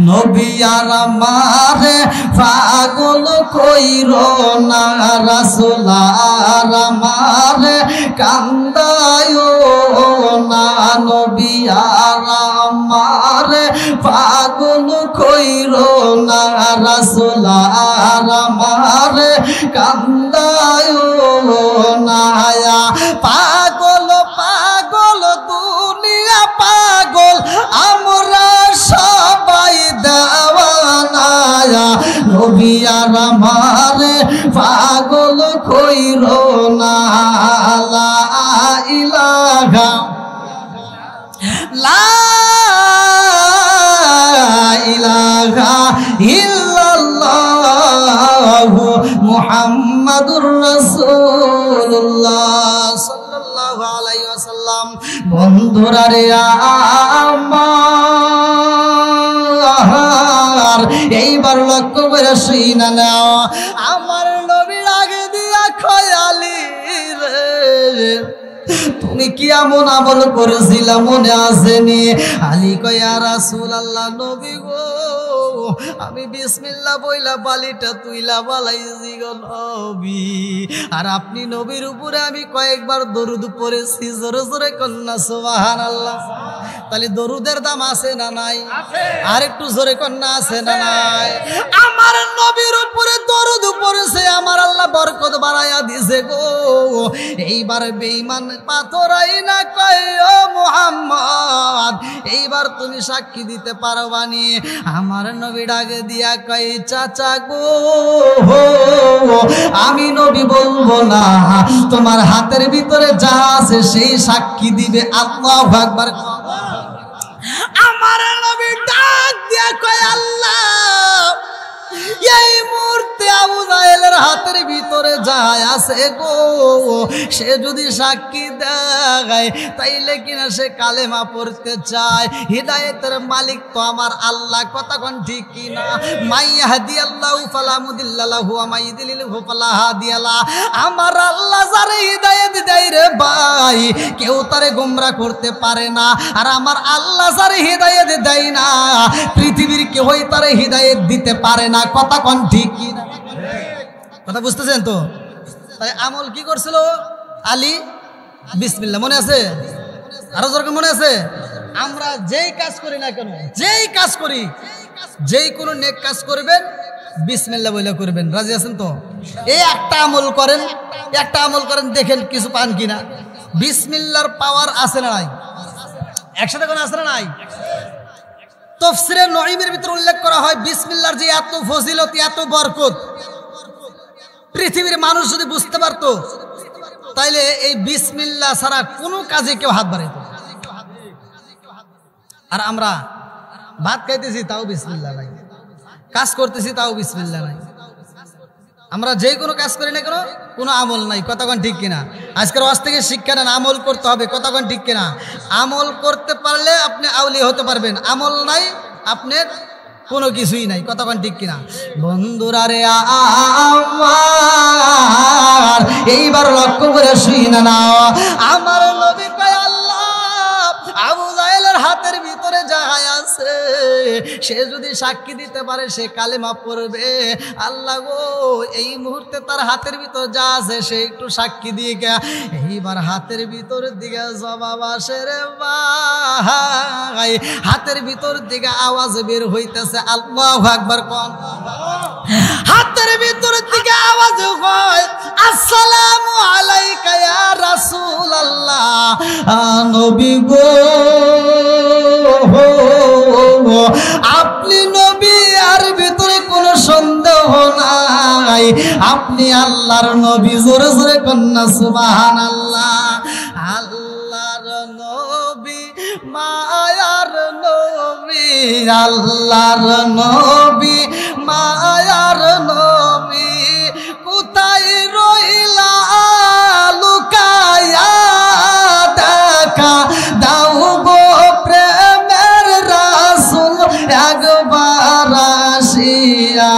নবী আর আমারে পাগল কইরো না, রাসূল আর আমারে কান্দায়ো না, নবী আর আমারে পাগল কইরো না, রাসূল আর আমারে কান্দায়ো না। পাগল পাগল দুনিয়া পাগল, আমরা সবাই দেওয়ানা, নবী আর আমারে পাগল কইরো না। লা ইলাহা লা ইলাহা ইল্লাল্লাহু মুহাম্মাদুর রাসূলুল্লাহ সাল্লাল্লাহু আলাইহি ওয়াসাল্লাম। বন্ধুরা রে আমার এইবার লক্ষ্য করে শুইনা নাও, আমার নবীর আগে দিয়া খয়ালি রে, তুমি কি এমন আমল করেছিলা মনে আসেনি? আলী কয় ইয়া রাসূলুল্লাহ, নবী গো আমি বিসমিল্লাহ বইলা বালিটা তুইলা বালাইছি গো নবী, আর আপনি নবীর উপরে আমি কয়েকবার দরুদ পড়েছি, জোরে জোরে কন্যা সুবহানাল্লাহ। তাহলে দরুদের দাম আছে না নাই? আর একটু জোরে কন্যা আছে না নাই? আমার নবীর উপরে দরুদ পড়েছে, আমার আল্লাহ বরকত বাড়াইয়া দিছে গো। এইবার বেঈমান পাথরাই না কয় ও মুহাম্মদ, এইবার তুমি সাক্ষী দিতে পারবানি? আমার নবী ডাকে দিয়া কয় চাচা গো, আমি নবী বলবো না, তোমার হাতের ভিতরে যা আছে সেই সাক্ষী দিবে। আল্লাহু আকবার। আমার নবী ডাক দিয়া কয় আল্লাহ, এই মুহূর্তে আবু জাহেলের হাতের ভিতরে যায় আছে গো, সে যদি সাক্ষী দেয় তাইলে কিনা সে কালেমা পড়তে চায়। হিদায়েতের মালিক তো আমার আল্লাহ, কথা কোন ঠিক কিনা? মাইয়াহদিয়াল্লাহু ফালা মুদিল্লা লাহু ওয়া মাইয়ুদ্লিলহু ফালা হাদিয়া লাহু। আমার আল্লাহ যারে হিদায়েত দেয় রে ভাই, কেউ তারে গোমরা করতে পারে না। আর আমার আল্লাহ যারে হিদায়েত দেয় না, পৃথিবীর কেউই তারে হিদায়েত দিতে পারে না। কথা কোন ঠিক কি না? কথা বুঝতেছেন তো? তাই আমল কি করছিল আলী? বিসমিল্লাহ। মনে আছে? আরো দরকার মনে আছে? আমরা যেই কাজ করি না কেন, যেই কাজ করি, যেই কোনো নেক কাজ করবেন বিসমিল্লাহ বলে করবেন। রাজি আছেন তো? এই একটা আমল করেন, একটা আমল করেন, দেখেন কিছু পান কিনা। বিসমিল্লাহর পাওয়ার আছে না নাই? একসাথে কোনো আছে না নাই? তাফসীরে নঈমের ভিতরে উল্লেখ করা হয় বিসমিল্লাহর যে এত ফজিলত, এত বরকত, পৃথিবীর মানুষ যদি বুঝতে পারতো তাইলে এই বিসমিল্লাহ ছাড়া কোনো কাজে কেউ হাত বাড়াইতো না। আর আমরা ভাত খাইতেছি তাও বিসমিল্লাহ নাই, কাজ করতেছি তাও বিসমিল্লাহ নাই। আমরা যে কোনো কাজ করি না কেন কোনো আমল নাই। কতক্ষণ ঠিক কিনা? আজকের ওয়াজ থেকে শিক্ষা নেন, আমল করতে হবে। কতক্ষণ ঠিক কিনা? আমল করতে পারলে আপনি আউলিয়া হতে পারবেন, আমল নাই আপনার কোনো কিছুই নাই। কতক্ষণ ঠিক কিনা? বন্ধুরা রে আমার এইবার লক্ষ্য করে শুইনা নাও, আমার নবী কয় আল্লাহ আবু জাহেলের হাতের ভিতরে যাহাই আছে সে যদি সাক্ষী দিতে পারে সে কালেমা পড়বে। আল্লাহ গো এই মুহূর্তে তার হাতের ভিতর যা আছে সে একটু সাক্ষী দিয়ে গে। এইবার হাতের ভিতর দিকে জবাব আসে রে ভাই, হাতের ভিতর দিকে আওয়াজ বের হইতেছে আল্লাহু আকবার কোন। হাতের ভিতর দিকে আওয়াজ হয় আসসালামু আলাইকা ইয়া রাসূলুল্লাহ, নবী গো আপনি নবী, আর ভিতরে কোনো সন্দেহ নাই আপনি আল্লাহর নবী। জোরে জোরে কন্যা সুবহানাল্লাহ। আল্লাহর নবী, মায়ার নবী, আল্লাহর নবী, মায়ার নবী, কোথায় রইলা লুকায়া দেখা দাও গো প্রেমের রাসূল, একবার আসিয়া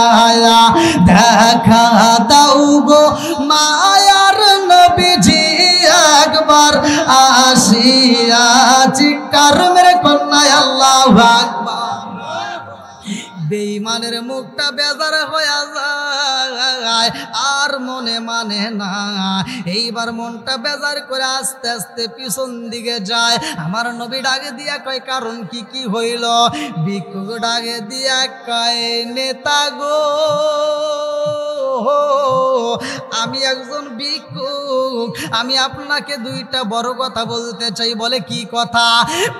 দেখা দাও গো মায়ার নবীজি, একবার আসিয়া চিৎকার মেরে কন্যায় আল্লাহু আকবার। বেঈমানের মুখটা বেজার হয়ে যায় আর মনে মানে না। এইবার মনটা বেজার করে আস্তে আস্তে পিছন দিকে যায়। আমার নবী ডাকে দিয়া কয় কারণ কি কি হইল? ভিক্ষুক ডাকে দিয়া কয় নেতা গো আমি একজন ভিক্ষুক, আমি আপনাকে দুইটা বড় কথা বলতে চাই। বলে কি কথা?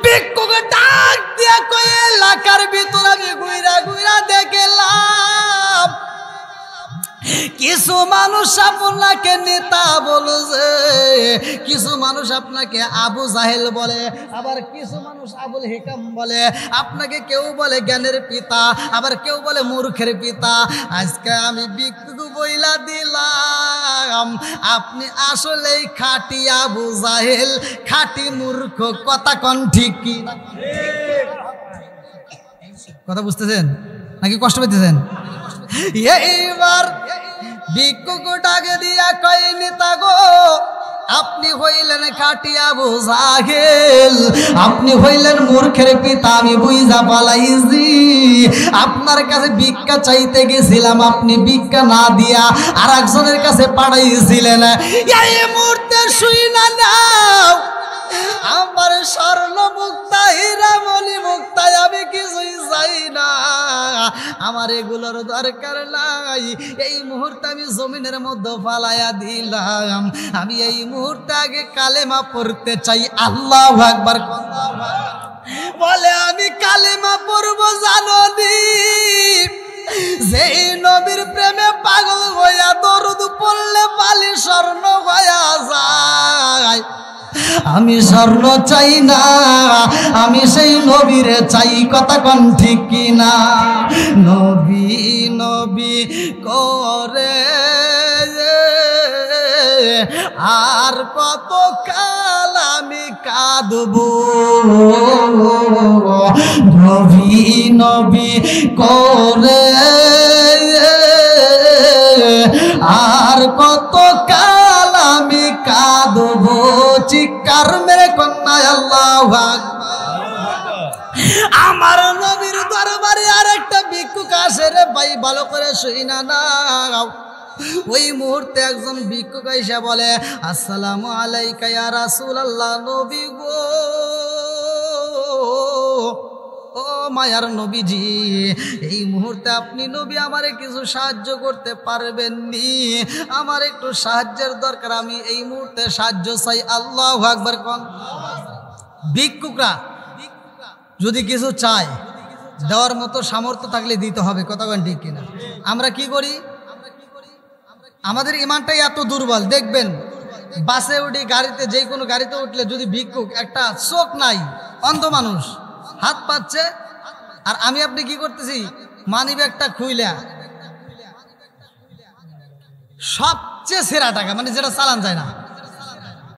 ভিক্ষুক ডাক দিয়া কয় এলাকার ভিতর আমি ঘুরা ঘুরা দেখলাম কিছু মানুষ আপনাকে নেতা বলছে, কিছু মানুষ আপনাকে আবু জাহেল বলে, আবার কিছু মানুষ আবুল হিকাম বলে, আপনাকে কেউ বলে জ্ঞানের পিতা, আবার কেউ বলে মূর্খের পিতা। আজকে আমি ভিক্ষুক বইলা দিলাম আপনি আসলেই খাঁটি আবু জাহেল, খাঁটি মূর্খ। কথা কন ঠিক কি? কথা বুঝতেছেন নাকি কষ্ট পেতেছেন? এইবার ভিক্ষুক ডাকে দিয়া কয় নেতা গো আপনি হইলেন খাঁটি আবু জাহেল, আপনি হইলেন মূর্খের পিতা, আমি বুঝা পালাইছি। আপনার কাছে ভিক্ষা চাইতে গেছিলাম, আপনি ভিক্ষা না দিয়া আর একজনের কাছে পাঠাইছিলেন। এই মুহূর্তে শুই না নাও আমার স্বর্ণ মুক্তা, হীরা মণি মুক্তা, আমি কিছুই চাই না, আমার এগুলোর দরকার নাই। এই মুহূর্তে আমি জমিনের মধ্যে ফালাইয়া দিলাম, আমি এই মুহূর্তে আগে কালেমা পড়তে চাই। আল্লাহু আকবার। বলে আমি কালেমা পড়ব জানি, যেই নবীর প্রেমে পাগল হইয়া দরুদ পড়লে পালি স্বর্ণ হইয়া যায়। আমি স্বর্ণ চাই না, আমি সেই নবীরে চাই। কথা কন ঠিক কিনা? নবী নবী করে আর কত কাল আমি কাঁদবো, নবী নবী করে আর কত কাল আমি কাঁদবো। চিৎকার মেরে কন্যা আল্লাহু আকবার। আমার নবীর দরবারে আর একটা ভিক্ষুক আসে রে ভাই, ভালো করে শুইনা নাও। ওই মুহূর্তে একজন ভিক্ষুক এসে বলে, আসসালামু আলাইকা ইয়া রাসূলুল্লাহ, নবী গো, ও মায়ার নবীজি, এই মুহূর্তে আপনি নবী আমারে কিছু সাহায্য করতে পারবেননি? আমার একটু সাহায্যের দরকার, আমি এই মুহূর্তে সাহায্য চাই। আল্লাহু আকবার কোন। ভিক্ষুকরা যদি কিছু চায়, দেওয়ার মতো সামর্থ্য থাকলে দিতে হবে, কথা বলেন ঠিক কিনা? আমরা কি করি? আমাদের ইমানটাই এত দুর্বল। দেখবেন বাসে উঠি, গাড়িতে, যে কোনো গাড়িতে উঠলে যদি ভিক্ষুক, একটা চোখ নাই, অন্ধ মানুষ, হাত পাচ্ছে, আর আমি আপনি কি করতেছি, মানিব্যাগটা খুইলা সবচেয়ে সেরা টাকা, মানে যেটা চালান যায় না,